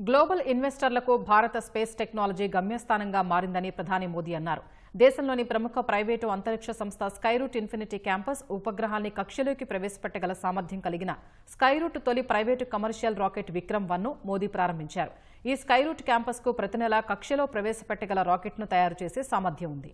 Global ఇన్వెస్టర్లకు భారత space technology గమ్యస్థానంగా మారిందని ప్రధాని మోదీ అన్నారు. దేశంలోని ప్రముఖ ప్రైవేటు అంతరిక్ష సంస్థ స్కైరూట్ ఇన్ఫినిటీ క్యాంపస్ ఉపగ్రహాల్ని కక్షలోకి ప్రవేశపెట్టగల సామర్థ్యం కలిగిన స్కైరూట్ తొలి ప్రైవేటు కమర్షియల్ రాకెట్ విక్రమ్-1ను మోదీ ప్రారంభించారు. ఈ స్కైరూట్ క్యాంపస్కు ప్రతి నెలా కక్షలో ప్రవేశపెట్టగల రాకెట్ను తయారు చేసే సామర్థ్యం ఉంది.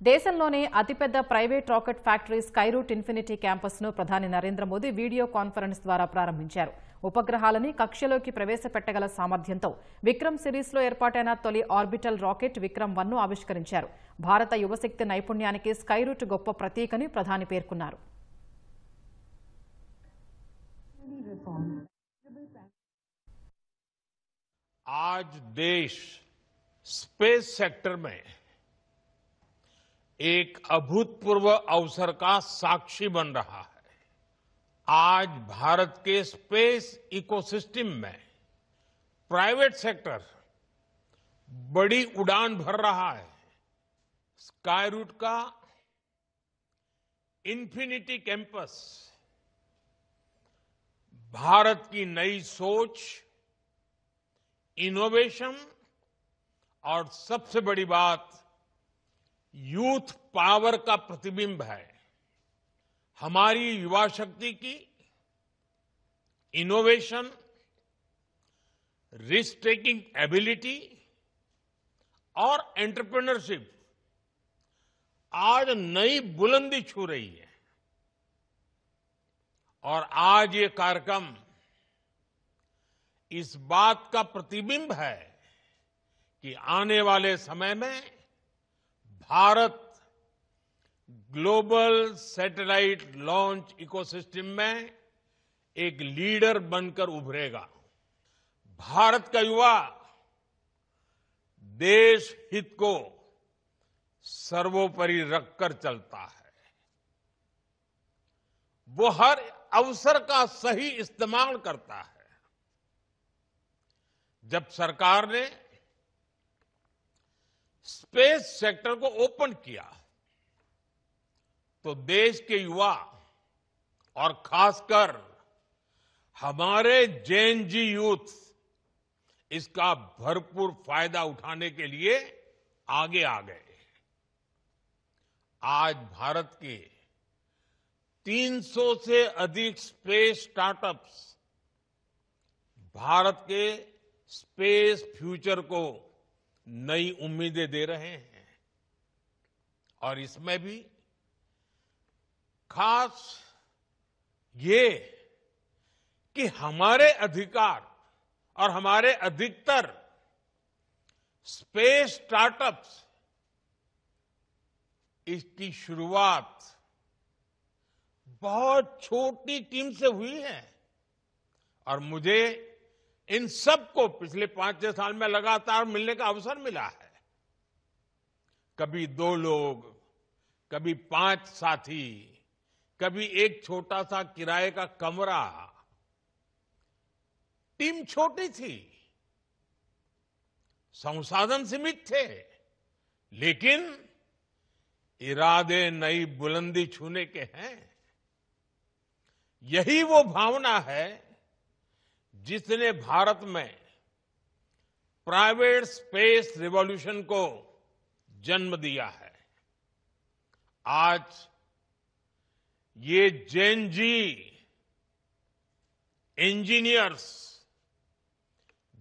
దేశంలోనే అతిపెద్ద private rocket factory Skyroot Infinity క్యాంపస్ను ప్రధాని నరేంద్ర మోదీ వీడియో కాన్ఫరెన్స్ ద్వారా ప్రారంభించారు. ఉపగ్రహాలని కక్షలోకి ప్రవేశపెట్టగల సామర్థ్యంతో విక్రమ్ సిరీస్లో ఏర్పాటైన తొలి ఆర్బిటల్ రాకెట్ విక్రమ్-1ను ఆవిష్కరించారు. భారత యువశక్తి నైపుణ్యానికి స్కైరూట్ గొప్ప ప్రతీకని ప్రధాని పేర్కొన్నారు. आज देश स्पेस सेक्टर में एक अभूतपूर्व अवसर का साक्षी बन रहा है। आज भारत के स्पेस इकोसिस्टम में प्राइवेट सेक्टर बड़ी उड़ान भर रहा है। स्काईरूट का इन्फिनिटी कैंपस भारत की नई सोच, इनोवेशन और सबसे बड़ी बात यूथ पावर का प्रतिबिंब है। हमारी युवा शक्ति की इनोवेशन, रिस्क टेकिंग एबिलिटी और एंटरप्रेन्योरशिप आज नई बुलंदी छू रही है। और आज ये कार्यक्रम इस बात का प्रतिबिंब है कि आने वाले समय में Bharat global satellite launch ecosystem में एक लीडर बनकर उभरेगा। भारत का युवा देश हित को सर्वोपरि रखकर चलता है। वो हर अवसर का सही इस्तेमाल करता है। जब सरकार ने स्पेस सेक्टर को ओपन किया तो देश के युवा और खासकर हमारे जेन जी यूथ इसका भरपूर फायदा उठाने के लिए आगे आ गए। आज भारत के 300 से अधिक स्पेस स्टार्टअप्स भारत के स्पेस फ्यूचर को नई उम्मीदें दे रहे हैं। और इसमें भी खास ये कि हमारे अधिकार और हमारे अधिकतर स्पेस स्टार्टअप्स इसकी शुरुआत बहुत छोटी टीम से हुई है। और मुझे इन सबको पिछले 5-6 साल में लगातार मिलने का अवसर मिला है। कभी 2 लोग, कभी 5 साथी, कभी एक छोटा सा किराए का कमरा। टीम छोटी थी, संसाधन सीमित थे, लेकिन इरादे नई बुलंदी छूने के हैं। यही वो भावना है जिसने भारत में प्राइवेट स्पेस रिवॉल्यूशन को जन्म दिया है। आज ये जेन जी इंजीनियर्स,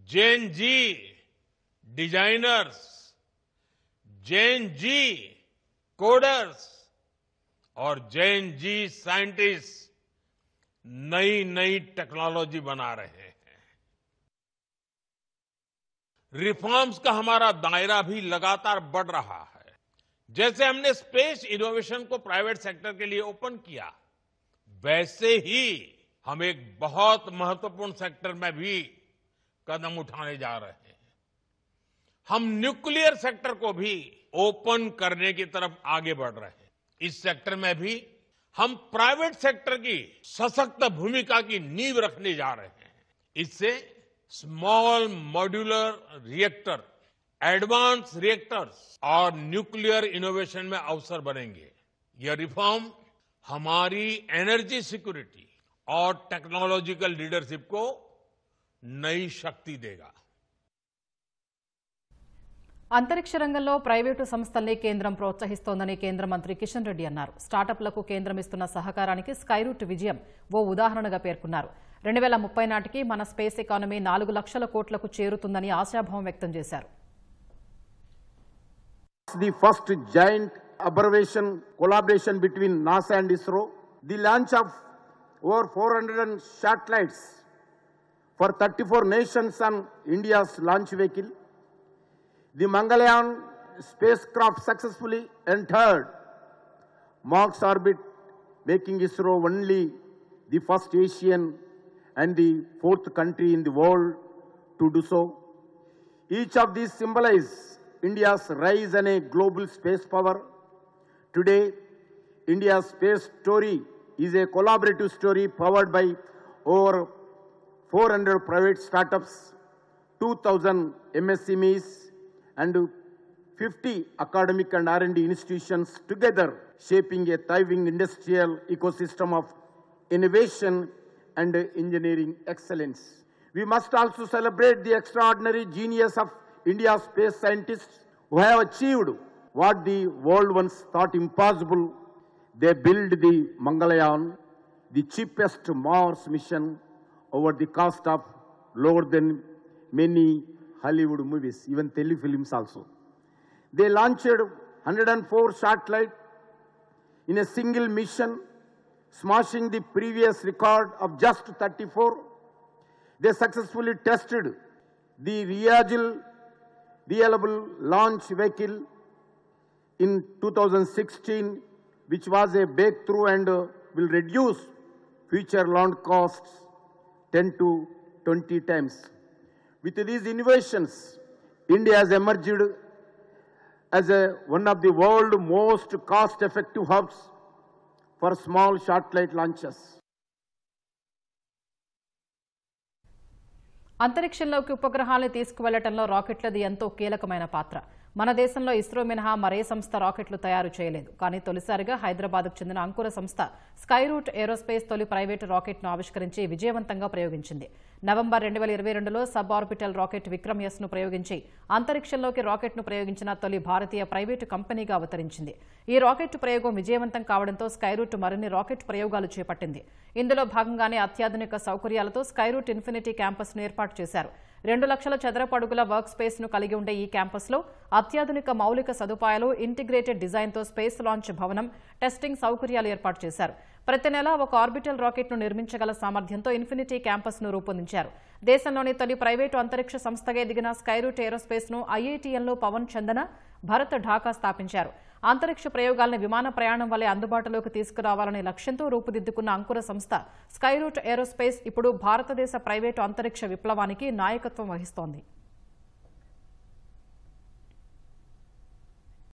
जेन जी डिजाइनर्स, जेन जी कोडर्स और जेन जी साइंटिस्ट नई नई टेक्नोलॉजी बना रहे हैं। रिफॉर्म्स का हमारा दायरा भी लगातार बढ़ रहा है। जैसे हमने स्पेस इनोवेशन को प्राइवेट सेक्टर के लिए ओपन किया, वैसे ही हम एक बहुत महत्वपूर्ण सेक्टर में भी कदम उठाने जा रहे हैं। हम न्यूक्लियर सेक्टर को भी ओपन करने की तरफ आगे बढ़ रहे हैं। इस सेक्टर में भी हम प्राइवेट सेक्टर की सशक्त भूमिका की नींव रखने जा रहे हैं। इससे small modular reactor, advance reactors और न्यूक्लियर इनोवेशन में अवसर बनेंगे। यह रिफॉर्म हमारी एनर्जी सिक्योरिटी और टेक्नोलॉजिकल लीडरशिप को नई शक्ति देगा। అంతరిక్ష రంగంలో ప్రైవేటు సంస్థల్ని కేంద్రం ప్రోత్సహిస్తోందని కేంద్ర మంత్రి కిషన్ రెడ్డి అన్నారు. స్టార్టప్లకు కేంద్రం ఇస్తున్న సహకారానికి స్కైరూట్ విజయం ఓ ఉదాహరణగా పేర్కొన్నారు. 2030 నాటికి మన స్పేస్ ఎకానమీ 4 లక్షల కోట్లకు చేరుతుందని ఆశాభావం వ్యక్తం చేశారు. The first giant observation collaboration between NASA and ISRO, the launch of over 400 satellites for 34 nations on India's launch vehicle, the Mangalyaan spacecraft successfully entered Mars orbit, making ISRO only the first Asian and the fourth country in the world to do so. Each of these symbolize India's rise as a global space power. Today, India's space story is a collaborative story powered by over 400 private startups, 2,000 MSMEs, and 50 academic and R&D institutions together, shaping a thriving industrial ecosystem of innovation and engineering excellence. We must also celebrate the extraordinary genius of India's space scientists who have achieved what the world once thought impossible. They built the Mangalyaan, the cheapest Mars mission, over the cost of lower than many Hollywood movies, even telefilms also. They launched 104 satellites in a single mission, smashing the previous record of just 34. They successfully tested the reliable launch vehicle in 2016, which was a breakthrough and will reduce future launch costs 10 to 20 times. With these innovations, India has emerged as one of the world's most cost-effective hubs for small satellite launches. అంతరిక్షంలోకి ఉపగ్రహాలను తీసుకువెళ్లడంలో రాకెట్లది ఎంతో కీలకమైన పాత్ర. మన దేశంలో ఇస్రో మినహా మరే సంస్థ రాకెట్లు తయారు చేయలేదు. కానీ తొలిసారిగా హైదరాబాద్కు చెందిన అంకుర సంస్థ స్కైరూట్ ఏరోస్పేస్ తొలి ప్రైవేటు రాకెట్ను ఆవిష్కరించి విజయవంతంగా ప్రయోగించింది. నవంబర్ 2022లో సబ్ ఆర్బిటల్ రాకెట్ విక్రమ్ ఎస్ను ప్రయోగించి అంతరిక్షంలోకి రాకెట్ను ప్రయోగించిన తొలి భారతీయ ప్రైవేటు కంపెనీగా అవతరించింది. ఈ రాకెట్ ప్రయోగం విజయవంతం కావడంతో స్కైరూట్ మరిన్ని రాకెట్ ప్రయోగాలు చేపట్టింది. ఇందులో భాగంగానే అత్యాధునిక సౌకర్యాలతో స్కైరూట్ ఇన్ఫినిటీ క్యాంపస్ను ఏర్పాటు చేశారు. 2 లక్షల చదరపు అడుగుల వర్క్ స్పేస్ ను కలిగి ఉండే ఈ క్యాంపస్లో అత్యాధునిక మౌలిక సదుపాయాలు, ఇంటిగ్రేటెడ్ డిజైన్తో స్పేస్ లాంచ్ భవనం, టెస్టింగ్ సౌకర్యాలు ఏర్పాటు చేశారు. ప్రతి నెల ఒక ఆర్బిటల్ రాకెట్ను నిర్మించగల సామర్థ్యంతో ఇన్ఫినిటీ క్యాంపస్ను రూపొందించారు. దేశంలోని తొలి ప్రైవేటు అంతరిక్ష సంస్థగా ఎదిగిన స్కైరూట్ ఏరోస్పేస్ను ఐఐటీఎన్లో పవన్ చందన, భరత్ ఢాకా స్థాపించారు. అంతరిక్ష ప్రయోగాలను విమాన ప్రయాణం వల్లే అందుబాటులోకి తీసుకురావాలనే లక్ష్యంతో రూపుదిద్దుకున్న అంకుర సంస్థ స్కైరూట్ ఏరోస్పేస్ ఇప్పుడు భారతదేశ ప్రైవేటు అంతరిక్ష విప్లవానికి నాయకత్వం వహిస్తోంది.